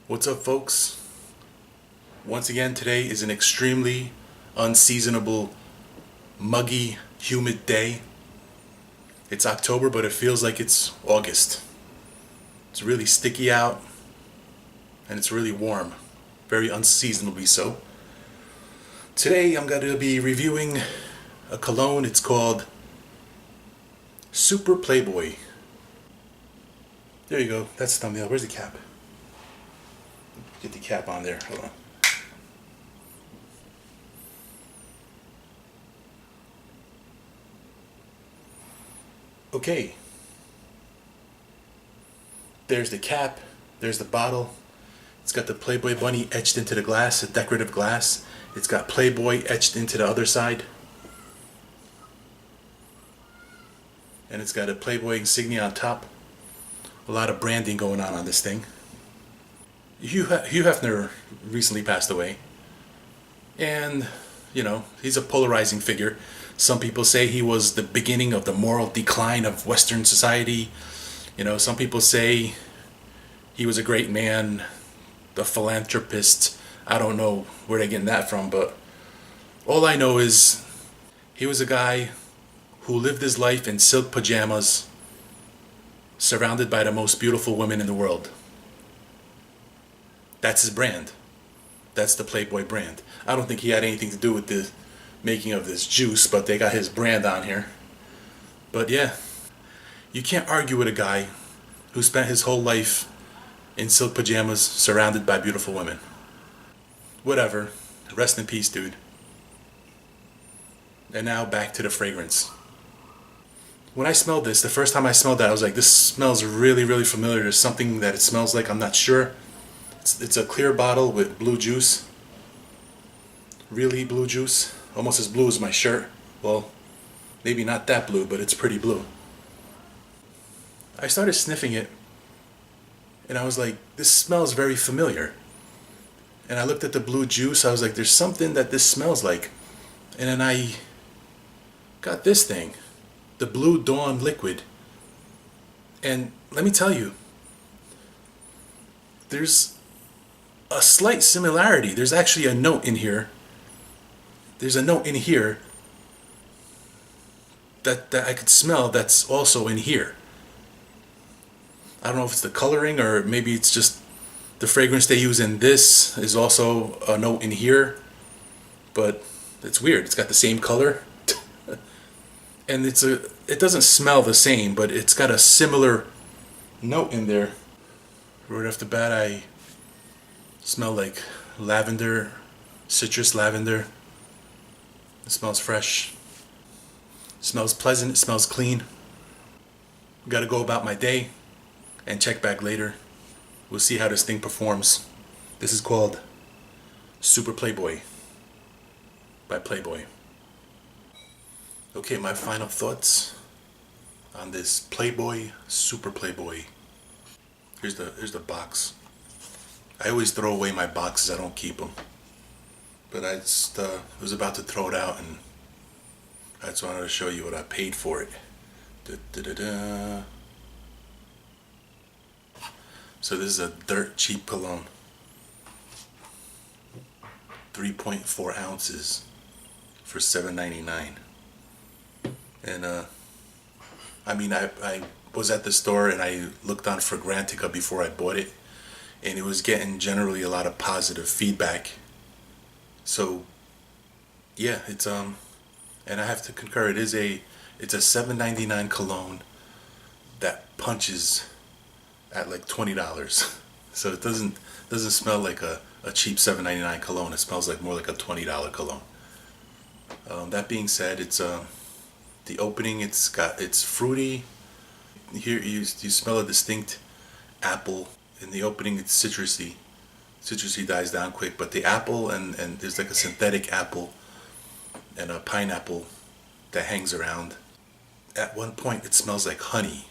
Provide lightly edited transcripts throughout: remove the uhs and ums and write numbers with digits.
What's up, folks? Once again, today is an extremely unseasonable, muggy, humid day. It's October, but it feels like it's August. It's really sticky out, and it's really warm, very unseasonably so. Today, I'm going to be reviewing a cologne. It's called Super Playboy. There you go. That's the thumbnail. Where's the cap? Get the cap on there. Hold on. Okay. There's the cap. There's the bottle. It's got the Playboy bunny etched into the glass, a decorative glass. It's got Playboy etched into the other side. And it's got a Playboy insignia on top. A lot of branding going on this thing. Hugh Hefner recently passed away. And, he's a polarizing figure. Some people say he was the beginning of the moral decline of Western society. Some people say he was a great man, a philanthropist. I don't know where they're getting that from, but all I know is he was a guy who lived his life in silk pajamas, surrounded by the most beautiful women in the world. That's his brand. That's the Playboy brand. I don't think he had anything to do with the making of this juice, but they got his brand on here. But yeah, you can't argue with a guy who spent his whole life in silk pajamas surrounded by beautiful women. Whatever. Rest in peace, dude. And now back to the fragrance. When I smelled this, the first time I smelled that, I was like, this smells really, really familiar. There's something that it smells like, I'm not sure. It's a clear bottle with blue juice. Really blue juice. Almost as blue as my shirt. Well, maybe not that blue, but it's pretty blue. I started sniffing it, and I was like, this smells very familiar. And I looked at the blue juice, I was like, there's something that this smells like. And then I got this thing, the Blue Dawn liquid. And let me tell you, there's a slight similarity. There's actually a note in here. There's a note in here that I could smell that's also in here. I don't know if it's the coloring or maybe it's just the fragrance they use in this is also a note in here. But it's weird. It's got the same color. And it doesn't smell the same, but it's got a similar note in there. Right off the bat, I smell like lavender, citrus lavender. It smells fresh. It smells pleasant. It smells clean. Gotta go about my day and check back later. We'll see how this thing performs. This is called Super Playboy by Playboy. Okay, my final thoughts on this Playboy, Super Playboy. Here's the box. I always throw away my boxes. I don't keep them. But I just was about to throw it out, and I just wanted to show you what I paid for it. Da-da-da-da. So this is a dirt cheap cologne. 3.4 ounces for $7.99. And I was at the store and I looked on Fragrantica before I bought it, and it was getting generally a lot of positive feedback. So yeah, it's and I have to concur, it's a $7.99 cologne that punches at like $20. So it doesn't smell like a cheap $7.99 cologne. It smells like more like a $20 cologne. That being said, it's the opening, it's fruity. Here you smell a distinct apple. In the opening, it's citrusy. Citrusy dies down quick, but the apple and there's like a synthetic apple and a pineapple that hangs around. At one point, it smells like honey.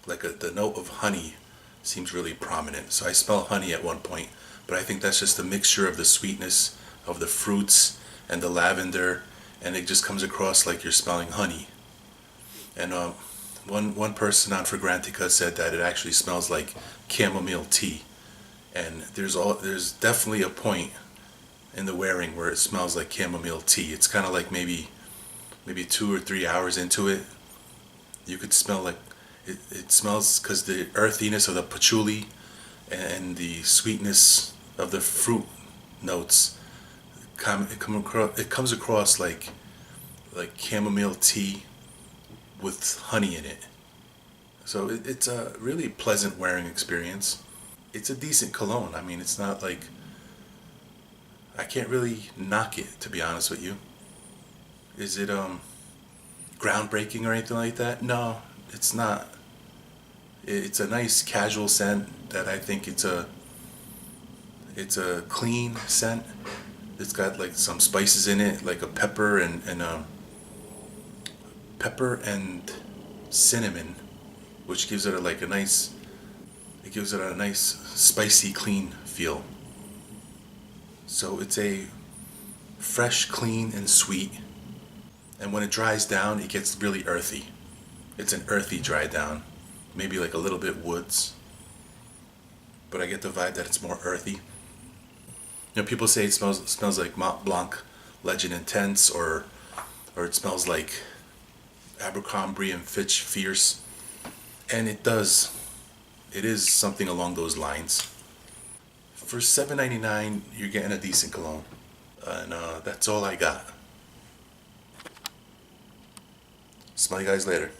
The note of honey seems really prominent. So I smell honey at one point, but I think that's just a mixture of the sweetness of the fruits and the lavender, and it just comes across like you're smelling honey. And one person on Fragrantica said that it actually smells like chamomile tea. And there's definitely a point in the wearing where it smells like chamomile tea. It's kind of like maybe 2 or 3 hours into it, you could smell like it smells, because the earthiness of the patchouli and the sweetness of the fruit notes it comes across like chamomile tea with honey in it. So it's a really pleasant wearing experience. It's a decent cologne. I mean, it's not like, I can't really knock it, to be honest with you. Is it groundbreaking or anything like that? No, it's not. It's a nice casual scent that I think it's a clean scent. It's got like some spices in it, like a pepper and cinnamon, which gives it a nice spicy clean feel. So it's a fresh, clean, and sweet. And when it dries down, it gets really earthy. It's an earthy dry down, maybe like a little bit woods, but I get the vibe that it's more earthy. You know, people say it smells like Mont Blanc Legend Intense, or it smells like Abercrombie and Fitch Fierce, and it does. It is something along those lines. For $7.99, you're getting a decent cologne, and that's all I got. Smell you guys later.